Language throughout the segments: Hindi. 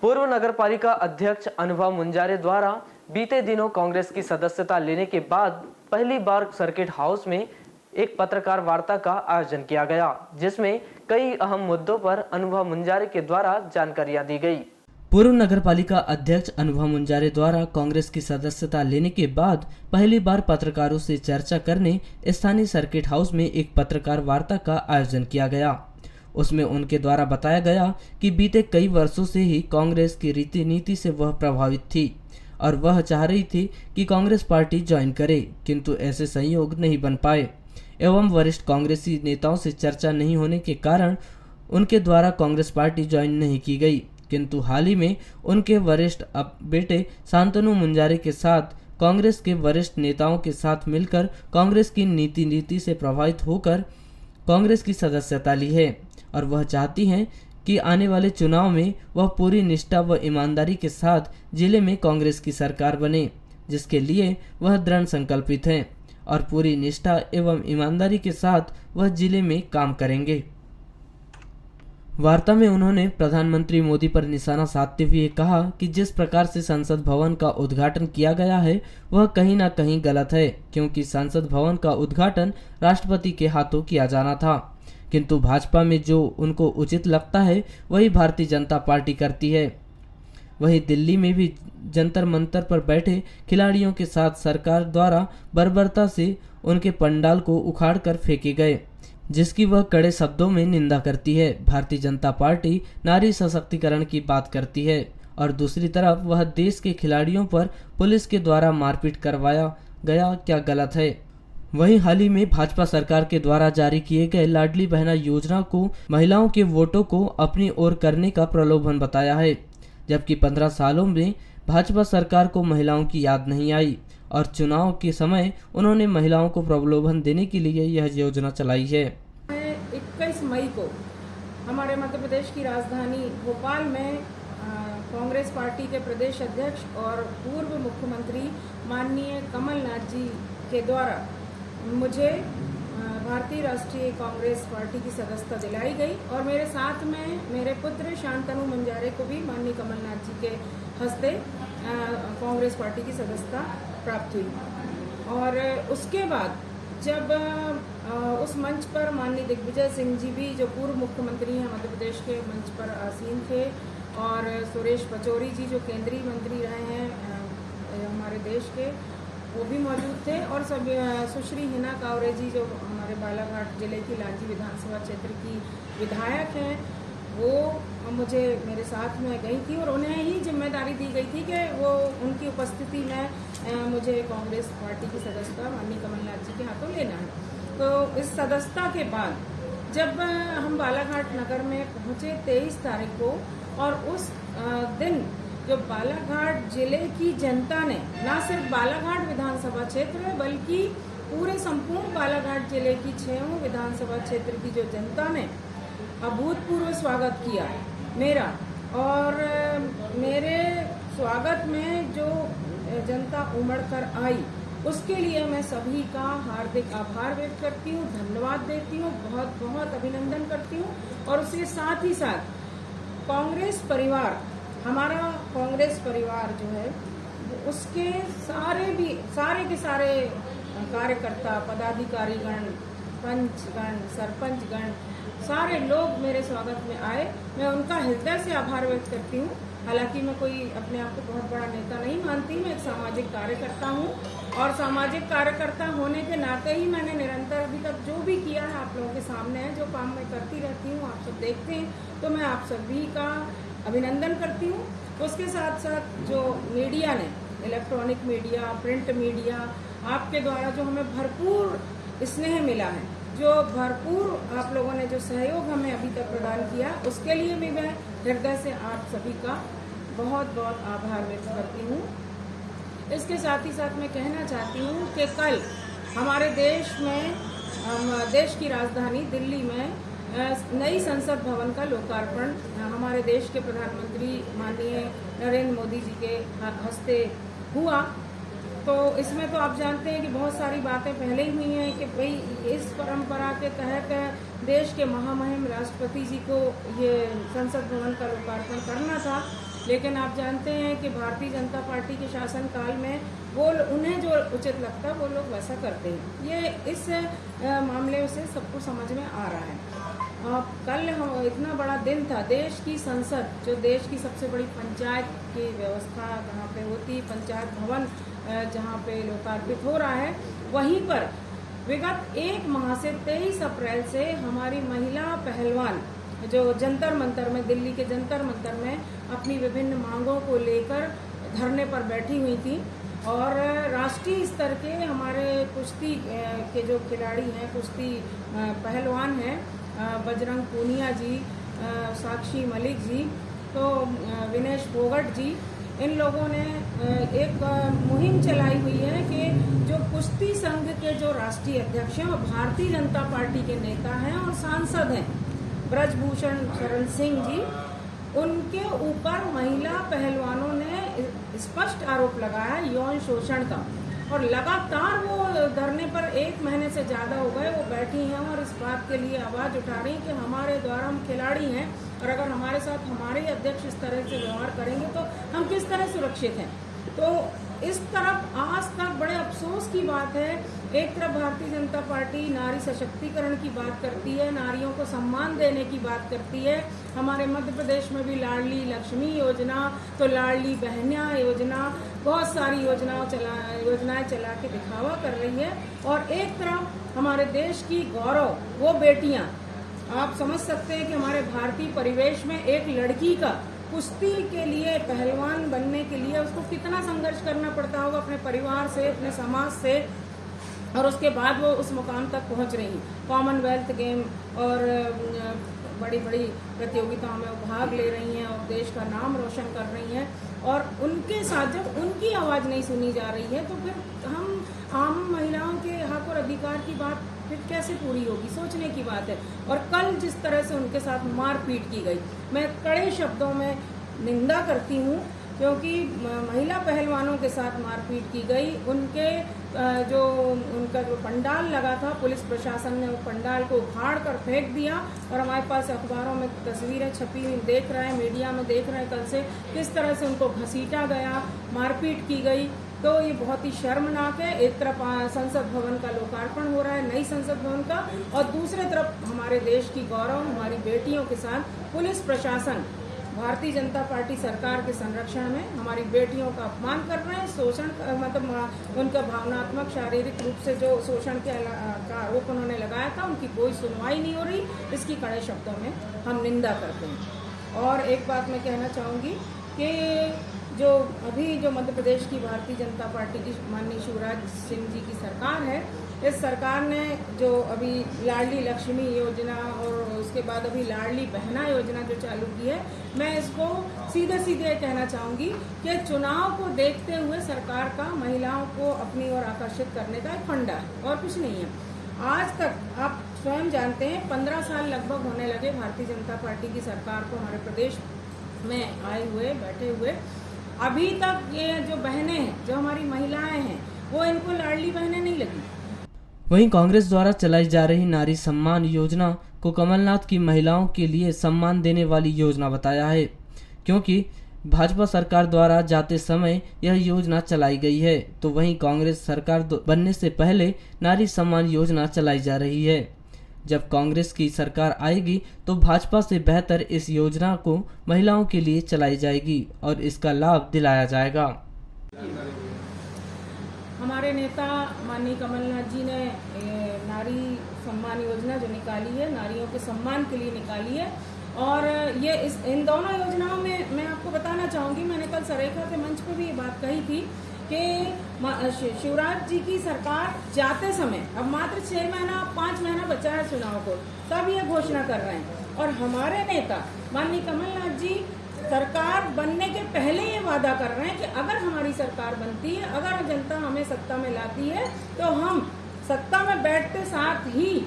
पूर्व नगरपालिका अध्यक्ष अनुभव मुंजारे द्वारा बीते दिनों कांग्रेस की सदस्यता लेने के बाद पहली बार सर्किट हाउस में एक पत्रकार वार्ता का आयोजन किया गया, जिसमें कई अहम मुद्दों पर अनुभव मुंजारे के द्वारा जानकारियां दी गई। पूर्व नगरपालिका अध्यक्ष अनुभव मुंजारे द्वारा कांग्रेस की सदस्यता लेने के बाद पहली बार पत्रकारों से चर्चा करने स्थानीय सर्किट हाउस में एक पत्रकार वार्ता का आयोजन किया गया। उसमें उनके द्वारा बताया गया कि बीते कई वर्षों से ही कांग्रेस की रीति नीति से वह प्रभावित थी और वह चाह रही थी कि कांग्रेस पार्टी ज्वाइन करे, किंतु ऐसे संयोग नहीं बन पाए एवं वरिष्ठ कांग्रेसी नेताओं से चर्चा नहीं होने के कारण उनके द्वारा कांग्रेस पार्टी ज्वाइन नहीं की गई। किंतु हाल ही में उनके वरिष्ठ बेटे शांतनु मुंजारे के साथ कांग्रेस के वरिष्ठ नेताओं के साथ मिलकर कांग्रेस की नीति से प्रभावित होकर कांग्रेस की सदस्यता ली है और वह चाहती हैं कि आने वाले चुनाव में वह पूरी निष्ठा व ईमानदारी के साथ जिले में कांग्रेस की सरकार बने, जिसके लिए वह दृढ़ संकल्पित हैं और पूरी निष्ठा एवं ईमानदारी के साथ वह जिले में काम करेंगे। वार्ता में उन्होंने प्रधानमंत्री मोदी पर निशाना साधते हुए कहा कि जिस प्रकार से संसद भवन का उद्घाटन किया गया है वह कहीं न कहीं गलत है, क्योंकि संसद भवन का उद्घाटन राष्ट्रपति के हाथों किया जाना था, किंतु भाजपा में जो उनको उचित लगता है वही भारतीय जनता पार्टी करती है। वहीं दिल्ली में भी जंतर मंतर पर बैठे खिलाड़ियों के साथ सरकार द्वारा बर्बरता से उनके पंडाल को उखाड़कर फेंके गए, जिसकी वह कड़े शब्दों में निंदा करती है। भारतीय जनता पार्टी नारी सशक्तिकरण की बात करती है और दूसरी तरफ वह देश के खिलाड़ियों पर पुलिस के द्वारा मारपीट करवाया गया क्या गलत है। वहीं हाल ही में भाजपा सरकार के द्वारा जारी किए गए लाडली बहना योजना को महिलाओं के वोटों को अपनी ओर करने का प्रलोभन बताया है, जबकि 15 सालों में भाजपा सरकार को महिलाओं की याद नहीं आई और चुनाव के समय उन्होंने महिलाओं को प्रलोभन देने के लिए यह योजना चलाई है। 21 मई को हमारे मध्य प्रदेश की राजधानी भोपाल में कांग्रेस पार्टी के प्रदेश अध्यक्ष और पूर्व मुख्यमंत्री माननीय कमलनाथ जी के द्वारा मुझे भारतीय राष्ट्रीय कांग्रेस पार्टी की सदस्यता दिलाई गई और मेरे साथ में मेरे पुत्र शांतनु मुंजारे को भी माननीय कमलनाथ जी के हस्ते कांग्रेस पार्टी की सदस्यता प्राप्त हुई। और उसके बाद जब उस मंच पर माननीय दिग्विजय सिंह जी भी, जो पूर्व मुख्यमंत्री हैं मध्य प्रदेश के, मंच पर आसीन थे और सुरेश पचौरी जी जो केंद्रीय मंत्री रहे हैं हमारे देश के, वो भी मौजूद थे और सब सुश्री हिना कावरे जी जो हमारे बालाघाट जिले की लांजी विधानसभा क्षेत्र की विधायक हैं, वो मुझे मेरे साथ में गई थी और उन्हें ही जिम्मेदारी दी गई थी कि वो उनकी उपस्थिति में मुझे कांग्रेस पार्टी की सदस्यता माननीय कमलनाथ जी के हाथों लेना है। तो इस सदस्यता के बाद जब हम बालाघाट नगर में पहुंचे 23 तारीख को, और उस दिन जो बालाघाट जिले की जनता ने, न सिर्फ बालाघाट विधानसभा क्षेत्र बल्कि पूरे संपूर्ण बालाघाट जिले की 6 विधानसभा क्षेत्र की जो जनता ने अभूतपूर्व स्वागत किया मेरा, और मेरे स्वागत में जो जनता उमड़ कर आई उसके लिए मैं सभी का हार्दिक आभार व्यक्त करती हूँ, धन्यवाद देती हूँ, बहुत बहुत अभिनंदन करती हूँ। और उसके साथ ही साथ कांग्रेस परिवार, हमारा कांग्रेस परिवार जो है उसके सारे के सारे कार्यकर्ता, पदाधिकारीगण, पंचगण, सरपंचगण, सारे लोग मेरे स्वागत में आए। मैं उनका हृदय से आभार व्यक्त करती हूँ। हालांकि मैं कोई अपने आप को बहुत बड़ा नेता नहीं मानती, मैं एक सामाजिक कार्यकर्ता हूँ और सामाजिक कार्यकर्ता होने के नाते ही मैंने निरंतर अभी तक जो भी किया है आप लोगों के सामने है, जो काम मैं करती रहती हूँ, आप सब देखते हैं, तो मैं आप सभी का अभिनंदन करती हूँ। उसके साथ साथ जो मीडिया ने, इलेक्ट्रॉनिक मीडिया, प्रिंट मीडिया, आपके द्वारा जो हमें भरपूर स्नेह मिला है, जो भरपूर आप लोगों ने जो सहयोग हमें अभी तक प्रदान किया, उसके लिए भी मैं हृदय से आप सभी का बहुत बहुत आभार व्यक्त करती हूँ। इसके साथ ही साथ मैं कहना चाहती हूँ कि कल हमारे देश में, देश की राजधानी दिल्ली में नई संसद भवन का लोकार्पण हमारे देश के प्रधानमंत्री माननीय नरेंद्र मोदी जी के हस्ते हुआ। तो इसमें तो आप जानते हैं कि बहुत सारी बातें पहले ही हुई हैं कि भाई इस परंपरा के तहत देश के महामहिम राष्ट्रपति जी को ये संसद भवन का लोकार्पण करना था, लेकिन आप जानते हैं कि भारतीय जनता पार्टी के शासनकाल में वो उन्हें जो उचित लगता है वो लोग वैसा करते हैं। ये इस मामले से सबको समझ में आ रहा है। कल इतना बड़ा दिन था, देश की संसद, जो देश की सबसे बड़ी पंचायत की व्यवस्था जहाँ पे होती, पंचायत भवन जहाँ पे लोकार्पित हो रहा है, वहीं पर विगत 1 माह से 23 अप्रैल से हमारी महिला पहलवान जो जंतर मंतर में, दिल्ली के जंतर मंतर में अपनी विभिन्न मांगों को लेकर धरने पर बैठी हुई थी। और राष्ट्रीय स्तर के हमारे कुश्ती के जो खिलाड़ी हैं, कुश्ती पहलवान हैं, बजरंग पूनिया जी, साक्षी मलिक जी, तो विनेश फोगट जी, इन लोगों ने एक मुहिम चलाई हुई है कि जो कुश्ती संघ के जो राष्ट्रीय अध्यक्ष हैं वो भारतीय जनता पार्टी के नेता हैं और सांसद हैं, ब्रजभूषण शरण सिंह जी, उनके ऊपर महिला पहलवानों ने स्पष्ट आरोप लगाया यौन शोषण का। और लगातार वो धरने पर 1 महीने से ज़्यादा हो गए वो बैठी हैं और इस बात के लिए आवाज़ उठा रही हैं कि हमारे द्वारा, हम खिलाड़ी हैं और अगर हमारे साथ हमारे अध्यक्ष इस तरह से व्यवहार करेंगे तो हम किस तरह सुरक्षित हैं। तो इस तरफ आज तक बड़े अफसोस की बात है, एक तरफ भारतीय जनता पार्टी नारी सशक्तिकरण की बात करती है, नारियों को सम्मान देने की बात करती है। हमारे मध्य प्रदेश में भी लाडली लक्ष्मी योजना, तो लाडली बहनिया योजना, बहुत सारी योजनाएं चला के दिखावा कर रही है। और एक तरफ हमारे देश की गौरव वो बेटियां, आप समझ सकते हैं कि हमारे भारतीय परिवेश में एक लड़की का कुश्ती के लिए, पहलवान बनने के लिए उसको कितना संघर्ष करना पड़ता होगा अपने परिवार से, अपने समाज से, और उसके बाद वो उस मुकाम तक पहुंच रही। कॉमनवेल्थ गेम और बड़ी बड़ी प्रतियोगिताओं में वो भाग ले रही हैं और देश का नाम रोशन कर रही हैं। और उनके साथ जब उनकी आवाज़ नहीं सुनी जा रही है तो फिर हम आम महिलाओं के हक और अधिकार की बात फिर कैसे पूरी होगी, सोचने की बात है। और कल जिस तरह से उनके साथ मारपीट की गई, मैं कड़े शब्दों में निंदा करती हूँ, क्योंकि महिला पहलवानों के साथ मारपीट की गई। उनका जो पंडाल लगा था, पुलिस प्रशासन ने वो पंडाल को उखाड़ कर फेंक दिया। और हमारे पास अखबारों में तस्वीरें छपी हुई देख रहे हैं, मीडिया में देख रहे हैं कल से, किस तरह से उनको घसीटा गया, मारपीट की गई। तो ये बहुत ही शर्मनाक है। एक तरफ संसद भवन का लोकार्पण हो रहा है, नई संसद भवन का, और दूसरे तरफ हमारे देश की गौरव, हमारी बेटियों के साथ पुलिस प्रशासन भारतीय जनता पार्टी सरकार के संरक्षण में हमारी बेटियों का अपमान कर रहे हैं। शोषण मतलब उनका भावनात्मक, शारीरिक रूप से जो शोषण का आरोप उन्होंने लगाया था, उनकी कोई सुनवाई नहीं हो रही। इसकी कड़े शब्दों में हम निंदा करते हैं। और एक बात मैं कहना चाहूँगी कि जो अभी जो मध्य प्रदेश की भारतीय जनता पार्टी की माननीय शिवराज सिंह जी की सरकार है, इस सरकार ने जो अभी लाडली लक्ष्मी योजना और उसके बाद अभी लाडली बहना योजना जो चालू की है, मैं इसको सीधे सीधे कहना चाहूँगी कि चुनाव को देखते हुए सरकार का महिलाओं को अपनी ओर आकर्षित करने का एक फंडा है और कुछ नहीं है। आज तक आप स्वयं जानते हैं 15 साल लगभग होने लगे भारतीय जनता पार्टी की सरकार को हमारे प्रदेश में आए हुए, बैठे हुए। अभी तक ये जो बहनें हैं, जो हमारी महिलाएं हैं, वो इनको लाडली बहनें नहीं लगी। वहीं कांग्रेस द्वारा चलाई जा रही नारी सम्मान योजना को कमलनाथ की महिलाओं के लिए सम्मान देने वाली योजना बताया है, क्योंकि भाजपा सरकार द्वारा जाते समय यह योजना चलाई गई है। तो वहीं कांग्रेस सरकार बनने से पहले नारी सम्मान योजना चलाई जा रही है। जब कांग्रेस की सरकार आएगी तो भाजपा से बेहतर इस योजना को महिलाओं के लिए चलाई जाएगी और इसका लाभ दिलाया जाएगा। हमारे नेता माननीय कमलनाथ जी ने नारी सम्मान योजना जो निकाली है, नारियों के सम्मान के लिए निकाली है। और ये इन दोनों योजनाओं में मैं आपको बताना चाहूँगी, मैंने कल सरेखा के मंच पे भी ये बात कही थी कि शिवराज जी की सरकार जाते समय, अब मात्र 6 महीना 5 महीना बचा है चुनाव को, तब ये घोषणा कर रहे हैं। और हमारे नेता माननीय कमलनाथ जी सरकार बनने के पहले ये वादा कर रहे हैं कि अगर हमारी सरकार बनती है, अगर जनता हमें सत्ता में लाती है, तो हम सत्ता में बैठते साथ ही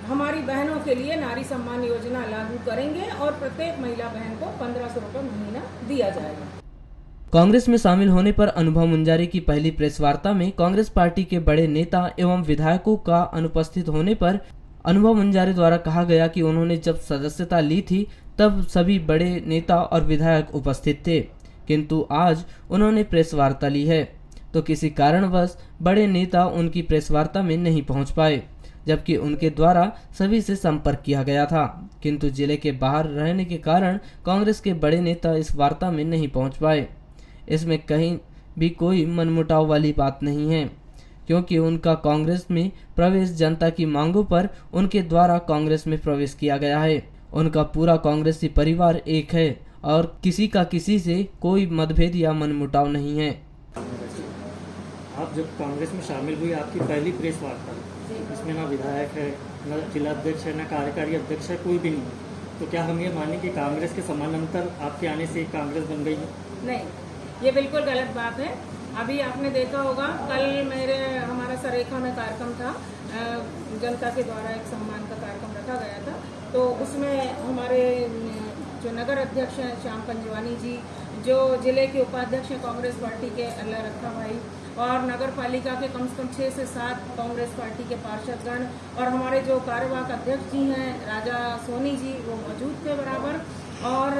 हमारी बहनों के लिए नारी सम्मान योजना लागू करेंगे और प्रत्येक महिला बहन को 1500 रुपये महीना दिया जाएगा। कांग्रेस में शामिल होने पर अनुभव मुंजारे की पहली प्रेस वार्ता में कांग्रेस पार्टी के बड़े नेता एवं विधायकों का अनुपस्थित होने पर अनुभव मुंजारे द्वारा कहा गया कि उन्होंने जब सदस्यता ली थी तब सभी बड़े नेता और विधायक उपस्थित थे। किंतु आज उन्होंने प्रेस वार्ता ली है तो किसी कारणवश बड़े नेता उनकी प्रेस वार्ता में नहीं पहुंच पाए, जबकि उनके द्वारा सभी से संपर्क किया गया था, किंतु जिले के बाहर रहने के कारण कांग्रेस के बड़े नेता इस वार्ता में नहीं पहुंच पाए। इसमें कहीं भी कोई मनमुटाव वाली बात नहीं है, क्योंकि उनका कांग्रेस में प्रवेश जनता की मांगों पर उनके द्वारा कांग्रेस में प्रवेश किया गया है। उनका पूरा कांग्रेसी परिवार एक है और किसी का किसी से कोई मतभेद या मनमुटाव नहीं है। आप जब कांग्रेस में शामिल हुई, आपकी पहली प्रेस वार्ता, इसमें ना विधायक है, ना जिला अध्यक्ष है, ना कार्यकारी अध्यक्ष है, कोई भी नहीं, तो क्या हम ये माने कि कांग्रेस के समानांतर आपके आने से कांग्रेस बन गई है? नहीं, ये बिल्कुल गलत बात है। अभी आपने देखा होगा, कल हमारा सरेखा में कार्यक्रम था, जनता के द्वारा एक सम्मान का कार्यक्रम रखा गया था, तो उसमें हमारे जो नगर अध्यक्ष हैं श्याम पंजवानी जी, जो जिले के उपाध्यक्ष हैं कांग्रेस पार्टी के अल्लाह रखा भाई, और नगर पालिका के कम से कम 6 से 7 कांग्रेस पार्टी के पार्षदगण, और हमारे जो कार्यवाहक अध्यक्ष जी हैं राजा सोनी जी, वो मौजूद थे बराबर। और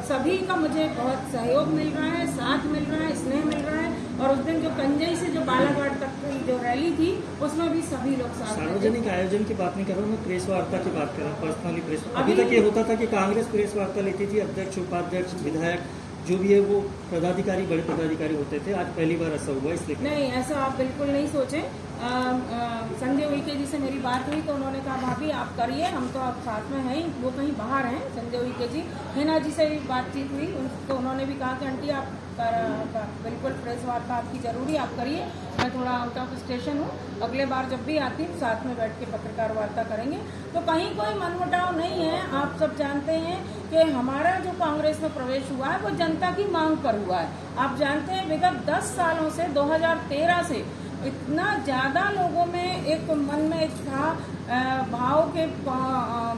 सभी का मुझे बहुत सहयोग मिल रहा है, साथ मिल रहा है, स्नेह मिल रहा है। और उस दिन जो कंजई से जो बालाघाट तक की जो रैली थी, उसमें भी सभी लोग साथ। सार्वजनिक आयोजन की बात नहीं कर रहा हूँ, मैं प्रेस वार्ता की बात कर रहा हूँ, पर्सनली प्रेस। अभी तक ये होता था कि कांग्रेस प्रेस वार्ता लेती थी, अध्यक्ष, उपाध्यक्ष, विधायक जो भी है वो पदाधिकारी, बड़े पदाधिकारी होते थे, आज पहली बार ऐसा हुआ, इसलिए नहीं, ऐसा आप बिल्कुल नहीं सोचें। संजय उइके जी से मेरी बात हुई तो उन्होंने कहा भाभी आप करिए, हम तो आप साथ में हैं ही, वो कहीं बाहर हैं संजय उइके जी। हिना जी से भी बातचीत हुई, तो उन्होंने भी कहा कि आंटी आप बिल्कुल प्रेस वार्ता आपकी ज़रूरी, आप करिए, मैं थोड़ा आउट ऑफ स्टेशन हूँ, अगले बार जब भी आती हूँ साथ में बैठ के पत्रकार वार्ता करेंगे। तो कहीं कोई मनमुटाव नहीं है। आप सब जानते हैं कि हमारा जो कांग्रेस में प्रवेश हुआ है वो जनता की मांग पर हुआ है। आप जानते हैं विगत 10 सालों से 2013 से इतना ज़्यादा लोगों में एक मन में एक था भाव के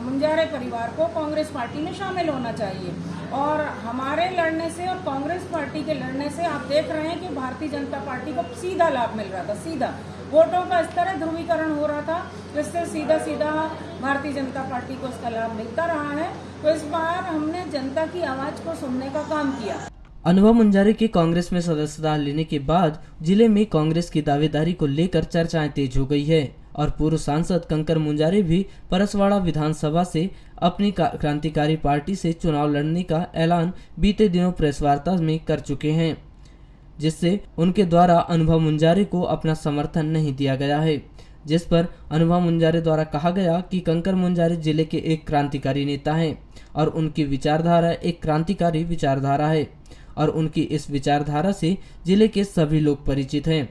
मुंजारे परिवार को कांग्रेस पार्टी में शामिल होना चाहिए, और हमारे लड़ने से और कांग्रेस पार्टी के लड़ने से आप देख रहे हैं कि भारतीय जनता पार्टी को सीधा लाभ मिल रहा था, सीधा वोटों का इस तरह ध्रुवीकरण हो रहा था, जिससे सीधा सीधा भारतीय जनता पार्टी को इसका लाभ मिलता रहा है। तो इस बार हमने जनता की आवाज़ को सुनने का काम किया। अनुभव मुंजारे के कांग्रेस में सदस्यता लेने के बाद जिले में कांग्रेस की दावेदारी को लेकर चर्चाएं तेज हो गई है और पूर्व सांसद कंकर मुंजारे भी परसवाड़ा विधानसभा से अपनी क्रांतिकारी पार्टी से चुनाव लड़ने का ऐलान बीते दिनों प्रेस वार्ता में कर चुके हैं, जिससे उनके द्वारा अनुभव मुंजारे को अपना समर्थन नहीं दिया गया है। जिस पर अनुभव मुंजारे द्वारा कहा गया कि कंकर मुंजारे जिले के एक क्रांतिकारी नेता हैं और उनकी विचारधारा एक क्रांतिकारी विचारधारा है और उनकी इस विचारधारा से जिले के सभी लोग परिचित हैं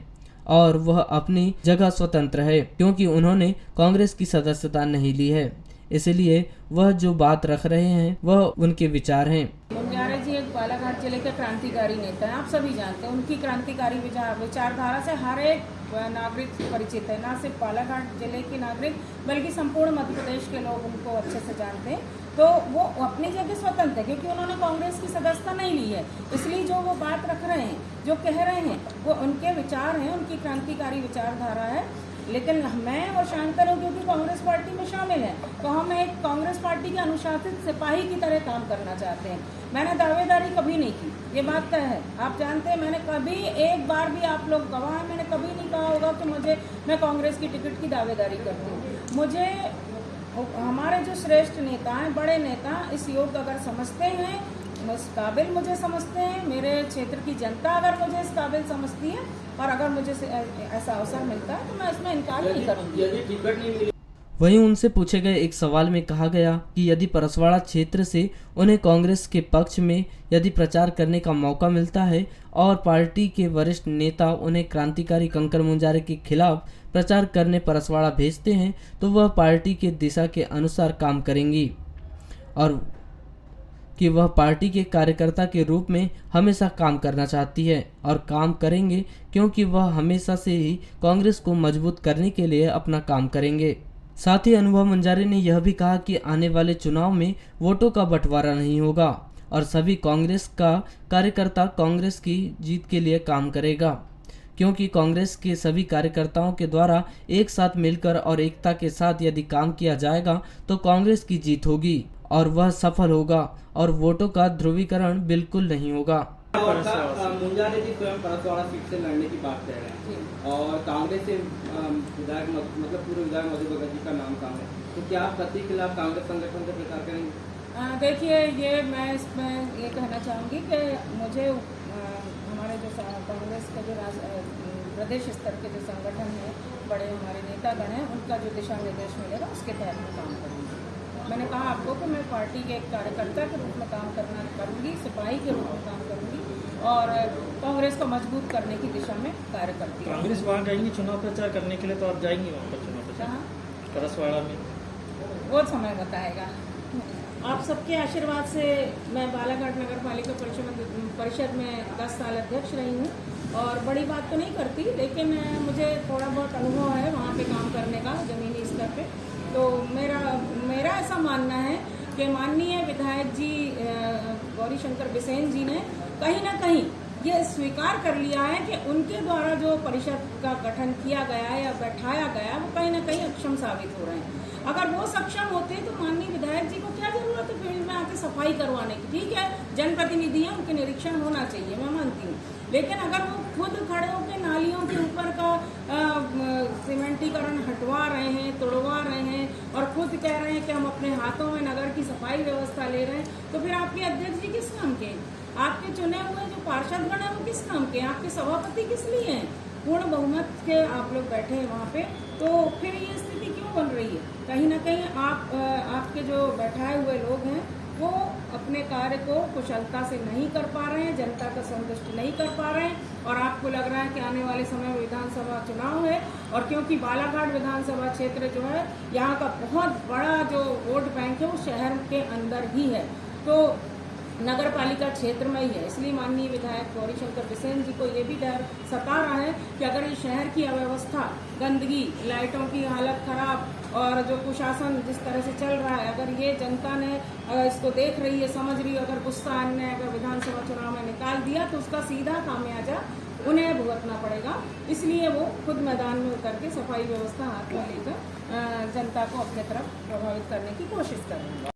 और वह अपनी जगह स्वतंत्र है, क्योंकि उन्होंने कांग्रेस की सदस्यता नहीं ली है, इसलिए वह जो बात रख रहे हैं वह उनके विचार हैं। मुंजारे जी एक बालाघाट जिले के क्रांतिकारी नेता हैं, आप सभी जानते हैं। उनकी क्रांतिकारी विचारधारा से हर एक नागरिक परिचित है, ना सिर्फ बालाघाट जिले के नागरिक बल्कि संपूर्ण मध्य प्रदेश के लोग उनको अच्छे से जानते हैं। तो वो अपनी जगह स्वतंत्र है, क्योंकि उन्होंने कांग्रेस की सदस्यता नहीं ली है, इसलिए जो वो बात रख रहे हैं, जो कह रहे हैं, वो उनके विचार हैं, उनकी क्रांतिकारी विचारधारा है। लेकिन मैं और शांतर हूँ क्योंकि कांग्रेस पार्टी में शामिल है, तो हम एक कांग्रेस पार्टी के अनुशासित सिपाही की तरह काम करना चाहते हैं। मैंने दावेदारी कभी नहीं की, ये बात तय है। आप जानते हैं मैंने कभी एक बार भी, आप लोग गवाह हैं, मैंने कभी नहीं कहा होगा कि मैं कांग्रेस की टिकट की दावेदारी करती हूँ। मुझे हमारे जो श्रेष्ठ नेता हैं, बड़े नेता इस योग अगर समझते हैं, इस काबिल मुझे समझते हैं, मेरे क्षेत्र की जनता अगर मुझे इस काबिल समझती है और अगर मुझे ऐसा अवसर मिलता है तो मैं इसमें इनकार नहीं करूँगी। वहीं उनसे पूछे गए एक सवाल में कहा गया कि यदि परसवाड़ा क्षेत्र से उन्हें कांग्रेस के पक्ष में यदि प्रचार करने का मौका मिलता है और पार्टी के वरिष्ठ नेता उन्हें क्रांतिकारी कंकर मुंजारे के खिलाफ प्रचार करने परसवाड़ा भेजते हैं तो वह पार्टी के दिशा के अनुसार काम करेंगी और कि वह पार्टी के कार्यकर्ता के रूप में हमेशा काम करना चाहती है और काम करेंगे, क्योंकि वह हमेशा से ही कांग्रेस को मजबूत करने के लिए अपना काम करेंगे। साथ ही अनुभव मुंजारे ने यह भी कहा कि आने वाले चुनाव में वोटों का बंटवारा नहीं होगा और सभी कांग्रेस का कार्यकर्ता कांग्रेस की जीत के लिए काम करेगा, क्योंकि कांग्रेस के सभी कार्यकर्ताओं के द्वारा एक साथ मिलकर और एकता के साथ यदि काम किया जाएगा तो कांग्रेस की जीत होगी और वह सफल होगा और वोटों का ध्रुवीकरण बिल्कुल नहीं होगा। मुंजारे जी स्वयं परसवाड़ा सीट से लड़ने की बात कह रहे हैं और कांग्रेस से विधायक मतलब पूर्व विधायक मधु भगत जी का नाम काम है, तो क्या आप पति के खिलाफ कांग्रेस संगठन से प्रचार करेंगे? देखिए, ये मैं इसमें ये कहना चाहूँगी कि मुझे हमारे जो कांग्रेस के जो प्रदेश स्तर के जो संगठन है, बड़े हमारे नेतागण हैं, उनका जो दिशा निर्देश मिलेगा उसके तहत मैं काम करूँगी। मैंने कहा आपको कि मैं पार्टी के एक कार्यकर्ता के रूप में काम करूँगी, सिपाही के रूप में काम करूँगी और कांग्रेस को मजबूत करने की दिशा में कार्य करती हूँ। कांग्रेस वहाँ जाएंगी चुनाव प्रचार करने के लिए, तो आप जाएंगी वहाँ पर चुनाव प्रचार परसवाड़ा में? वो समय बताएगा। आप सबके आशीर्वाद से मैं बालाघाट नगर पालिका परिषद में 10 साल अध्यक्ष रही हूँ और बड़ी बात तो नहीं करती, लेकिन मुझे थोड़ा बहुत अनुभव है वहाँ पे काम करने का ज़मीनी स्तर पे। तो मेरा ऐसा मानना है कि माननीय विधायक जी गौरी शंकर बिसेन जी ने कहीं ना कहीं ये स्वीकार कर लिया है कि उनके द्वारा जो परिषद का गठन किया गया या बैठाया गया वो कहीं ना कहीं अक्षम साबित हो रहे हैं। अगर वो सक्षम होते तो माननीय विधायक जी को क्या जरूरत है फील्ड में आके सफाई करवाने की? ठीक है, जनप्रतिनिधि हैं, उनके निरीक्षण होना चाहिए, मैं मानती हूँ, लेकिन अगर वो खुद खड़े होकर नालियों के ऊपर का सीमेंटीकरण हटवा रहे हैं, तोड़वा रहे हैं और खुद कह रहे हैं कि हम अपने हाथों में नगर की सफाई व्यवस्था ले रहे हैं, तो फिर आपके अध्यक्ष जी किस काम के? आपके चुने हुए जो पार्षदगण हैं वो किस काम के? आपके सभापति किस लिए हैं? पूर्ण बहुमत के आप लोग बैठे हैं वहाँ पे, तो फिर ये स्थिति क्यों बन रही है? कहीं ना कहीं आपके जो बैठाए हुए लोग हैं वो अपने कार्य को कुशलता से नहीं कर पा रहे हैं, जनता का संतुष्ट नहीं कर पा रहे हैं और आपको लग रहा है कि आने वाले समय में विधानसभा चुनाव है और क्योंकि बालाघाट विधानसभा क्षेत्र जो है यहाँ का बहुत बड़ा जो वोट बैंक है वो शहर के अंदर ही है, तो नगर पालिका क्षेत्र में ही है, इसलिए माननीय विधायक गौरी शंकर बिसेन जी को ये भी डर सता रहा है कि अगर ये शहर की अव्यवस्था, गंदगी, लाइटों की हालत खराब और जो कुशासन जिस तरह से चल रहा है, अगर ये जनता ने इसको देख रही है, समझ रही है, अगर गुस्सा ने अगर विधानसभा चुनाव में निकाल दिया तो उसका सीधा खामियाजा उन्हें भुगतना पड़ेगा। इसलिए वो खुद मैदान में उतर के सफाई व्यवस्था हाथ में लेकर जनता को अपने तरफ प्रभावित करने की कोशिश कर रहे हैं।